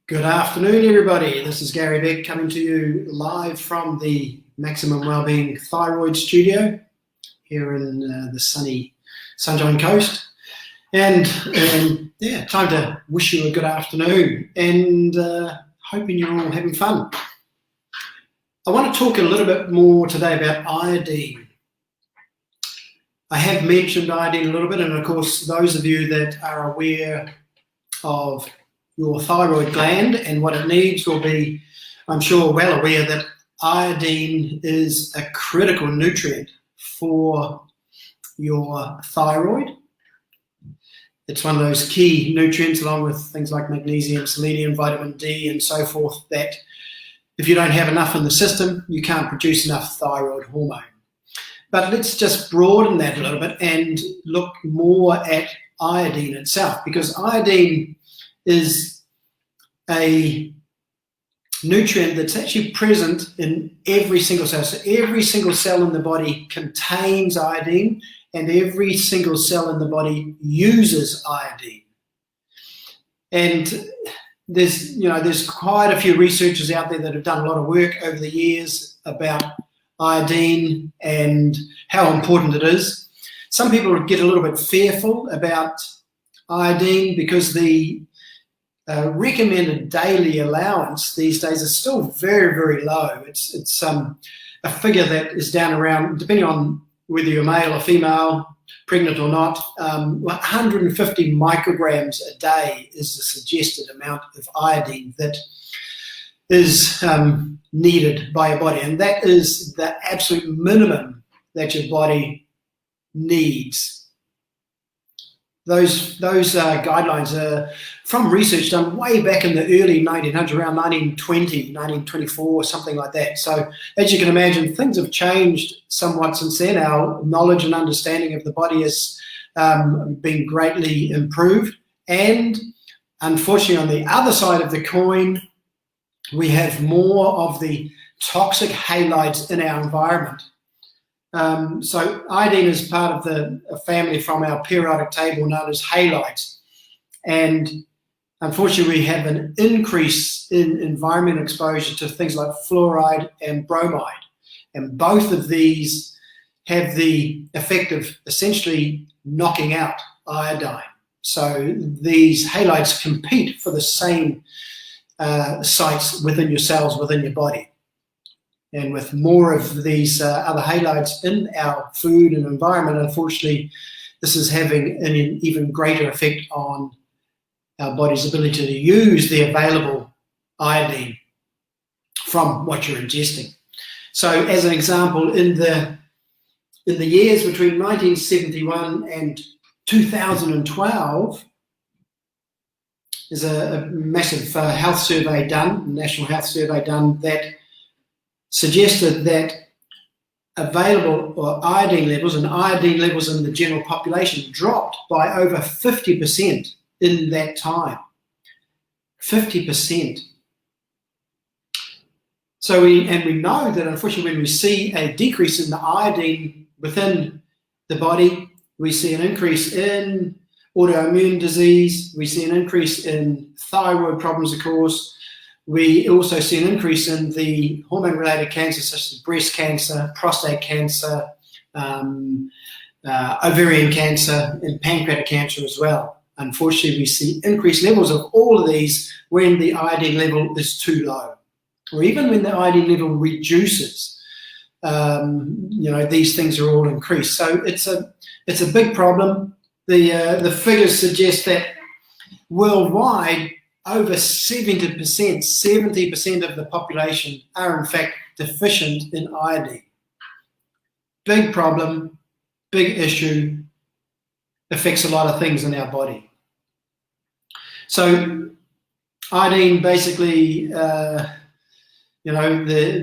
Good afternoon, everybody. This is Gary Beck coming to you live from the Maximum Wellbeing Thyroid Studio here in the sunny Sunshine Coast. And yeah, time to wish you a good afternoon and hoping you're all having fun. I want to talk a little bit more today about iodine. I have mentioned iodine a little bit, and of course, those of you that are aware of your thyroid gland and what it needs will be, I'm sure, well aware that iodine is a critical nutrient for your thyroid. It's one of those key nutrients, along with things like magnesium, selenium, vitamin D, and so forth, that if you don't have enough in the system, you can't produce enough thyroid hormone. But let's just broaden that a little bit and look more at iodine itself, because iodine is a nutrient that's actually present in every single cell. So every single cell in the body contains iodine, and every single cell in the body uses iodine. And there's quite a few researchers out there that have done a lot of work over the years about iodine and how important it is. Some people get a little bit fearful about iodine because the recommended daily allowance these days is still very, very low. It's a figure that is down around, depending on whether you're male or female, pregnant or not, 150 micrograms a day is the suggested amount of iodine that is needed by your body, and that is the absolute minimum that your body needs. Those guidelines are from research done way back in the early 1900s, around 1920, 1924, something like that. So as you can imagine, things have changed somewhat since then. Our knowledge and understanding of the body has been greatly improved. And unfortunately, on the other side of the coin, we have more of the toxic halides in our environment. So iodine is part of a family from our periodic table known as halides. And unfortunately, we have an increase in environmental exposure to things like fluoride and bromide. And both of these have the effect of essentially knocking out iodine. So these halides compete for the same sites within your cells, within your body. And with more of these other halides in our food and environment, unfortunately, this is having an even greater effect on our body's ability to use the available iodine from what you're ingesting. So as an example, in the years between 1971 and 2012, there's a massive health survey done, national health survey done, that suggested that available iodine levels and iodine levels in the general population dropped by over 50% in that time. 50%. So we know that unfortunately when we see a decrease in the iodine within the body, we see an increase in autoimmune disease, we see an increase in thyroid problems, of course. We also see an increase in the hormone-related cancers such as breast cancer, prostate cancer, ovarian cancer, and pancreatic cancer as well. Unfortunately, we see increased levels of all of these when the iodine level is too low, or even when the iodine level reduces. These things are all increased. So it's a big problem. The figures suggest that worldwide, over 70% of the population are in fact deficient in iodine. Big problem, big issue, affects a lot of things in our body. So iodine basically, the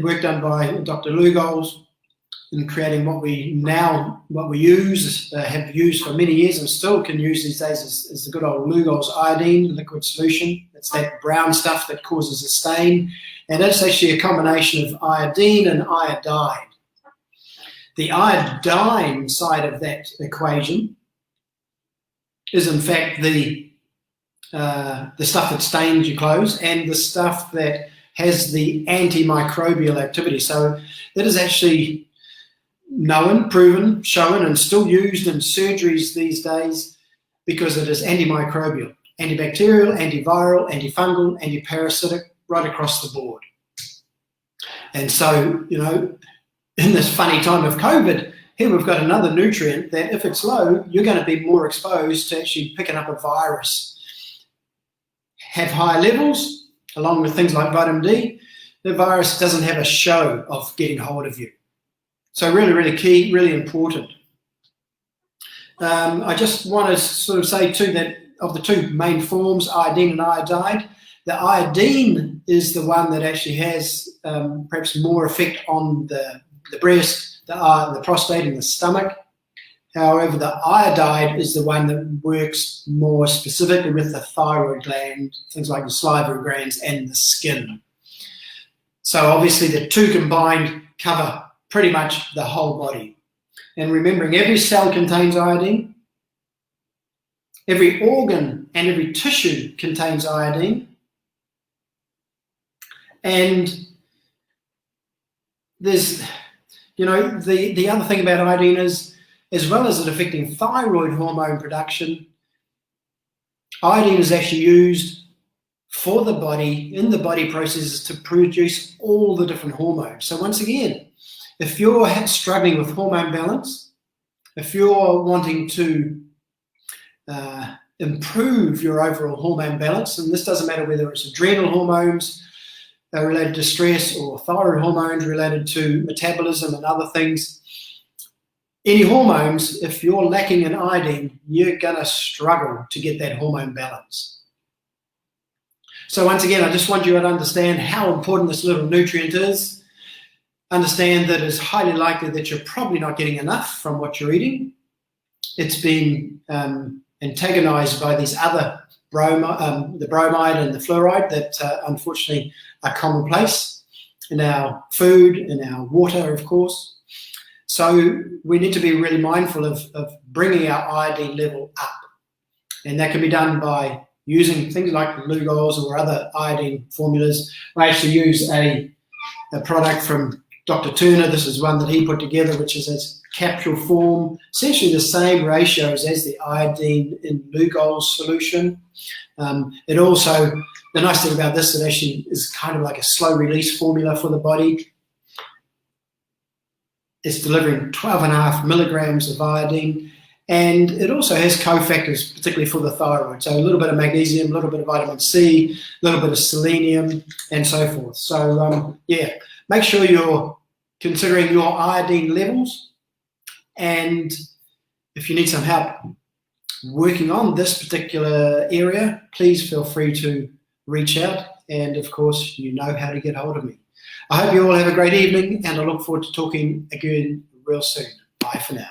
work done by Dr. Lugol's in creating what we use, have used for many years and still can use these days is the good old Lugol's iodine liquid solution. It's that brown stuff that causes a stain, and it's actually a combination of iodine and iodide. The iodine side of that equation is in fact the the stuff that stains your clothes and the stuff that has the antimicrobial activity. So that is actually known, proven, shown, and still used in surgeries these days because it is antimicrobial, antibacterial, antiviral, antifungal, antiparasitic, right across the board. And so, you know, in this funny time of COVID, here we've got another nutrient that if it's low, you're going to be more exposed to actually picking up a virus. Have high levels, along with things like vitamin D, the virus doesn't have a show of getting hold of you. So really, really key, really important. I just want to sort of say too that of the two main forms, iodine and iodide, the iodine is the one that actually has perhaps more effect on the breast, the prostate and the stomach. However, the iodide is the one that works more specifically with the thyroid gland, things like the salivary glands and the skin. So obviously the two combined cover pretty much the whole body. And remembering every cell contains iodine, every organ and every tissue contains iodine, and there's, you know, the other thing about iodine is, as well as it affecting thyroid hormone production, iodine is actually used for the body, in the body processes to produce all the different hormones. So once again, if you're struggling with hormone balance, if you're wanting to improve your overall hormone balance, and this doesn't matter whether it's adrenal hormones related to stress or thyroid hormones related to metabolism and other things, any hormones, if you're lacking in iodine, you're going to struggle to get that hormone balance. So once again, I just want you to understand how important this little nutrient is. Understand that it's highly likely that you're probably not getting enough from what you're eating. It's been antagonized by these other the bromide and the fluoride that unfortunately are commonplace in our food, in our water, of course. So we need to be really mindful of bringing our iodine level up. And that can be done by using things like Lugol's or other iodine formulas. I actually use a product from Dr. Turner. This is one that he put together, which is a capsule form, essentially the same ratios as the iodine in Lugol's solution. It also, the nice thing about this, it actually is kind of like a slow release formula for the body. It's delivering 12.5 milligrams of iodine, and it also has cofactors, particularly for the thyroid. So a little bit of magnesium, a little bit of vitamin C, a little bit of selenium, and so forth. So yeah, make sure you're considering your iodine levels, and if you need some help working on this particular area, please feel free to reach out, and of course, you know how to get hold of me. I hope you all have a great evening, and I look forward to talking again real soon. Bye for now.